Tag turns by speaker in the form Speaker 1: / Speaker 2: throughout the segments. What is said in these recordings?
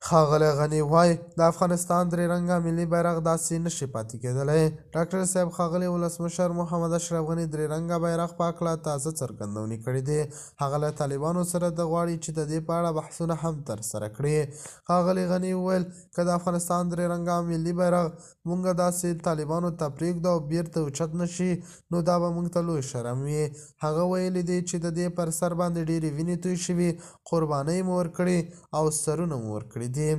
Speaker 1: ښاغلی غني وایي د افغانستان درې رنګه ملي بیرغ داسې نشي پاتې کېدلی. ډاکټر صاحب ښاغلی ولسمشر محمد اشرف غني درې رنګه بیرغ په هکله تازه څرګندونې کړې دي. هغه له طالبانو سره د غواړي چې د دې په اړه بحثونه هم ترسره کړي. ښاغلي غني وویل که د افغانستان درې رنګه ملي بیرغ موږ داسې طالبانو ته پرېږدو او بیرته اوچت نه شي نو دا به موږ ته لوی شرم وي. هغه ویلي دي چې د دې پر سر باندې ډېرې وینې توی شوي، قربانۍ مو ورکړي او سرونه مو ورکړي دي.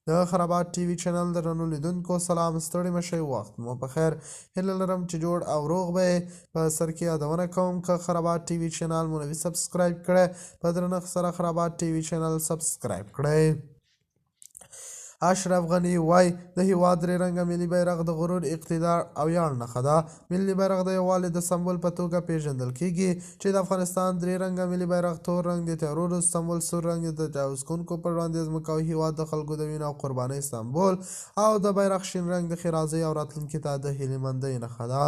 Speaker 1: د خرابات ټي وي چینل درنو لیدونکو سلام، ستړي مه شئ، وخت مو په خیر. هیله لرم چې جوړ او روغ به یې. په سر کې یادونه کوم که خرابات ټي وي چینل مو نه وي سبسکرایب کړی، په درنښت سره خرابات ټي وي چینل سبسکرایب کړئ. اشرف غني وایي د هېواد درې رنګه ملي بیرغ د غرور، اقتدار او ویاړ نښه ده. ملي بیرغ د یووالي د سمبول په توګه پیژندل کېږي چې د افغانستان درې رنګه ملي بیرغ تور رنګ د تیرورو سمبول، سور رنګ د تجاوز کوونکو پر وړاندې ځمکه او هېواد د خلکو د وینو او قربانۍ سمبول، او د بیرغ شین رنګ د ښېرازۍ او راتلونکي ته د هیلې مندۍ نښه ده.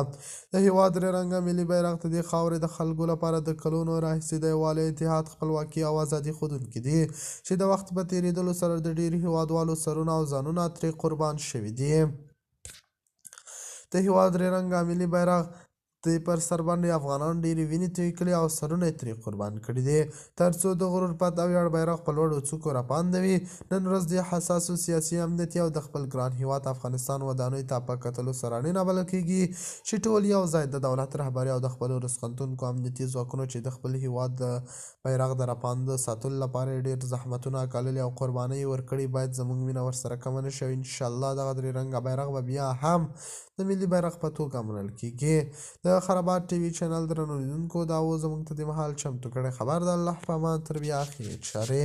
Speaker 1: د هېواد درې رنګه ملي بیرغ د دې خاورې د خلکو لپاره د کلونو راهیسې د یووالي، اتحاد، خپلواکي او ازادي ښودونکي دي چې د وخت په تېرېدلو سره د ډېرو هېوادوالو سرونه او ځانونه ترې قربان شوي دي. د هېواد درې رنګه ملي بیرغ د پر سر باندې افغانانو ډېرې وینې تویې کړي او سرونه یې ترې قربان کړي دي تر څو د غرور، پت او ویاړ بیرغ په لوړو څوکو راپاندوي. نن ورځ د حساسو سیاسي، امنیتي او د خپل ګران هېواد افغانستان ودانیو ته په کتلو سره اړینه بلل کېږي چې ټول یو ځای د دولت رهبري او د خپلو رسخندونکو امنیتي ځواکونو چې د خپل هېواد د بیرغ د راپانده ساتلو لپاره یې ډېر زحمتونه ګاللي او قربانۍ یې ورکړي باید زموږ مینه ورسره کمه نه شي او انشاءالله دغه درې رنګه بیرغ به بیا هم د ملي بیرغ په توګه منل کېږي. د خرابات ټي وي چینل درنو لیدونکو دا و زموږ ته د مهال چمتو کړی خبر د الله په امان تر بیا اخري چارې.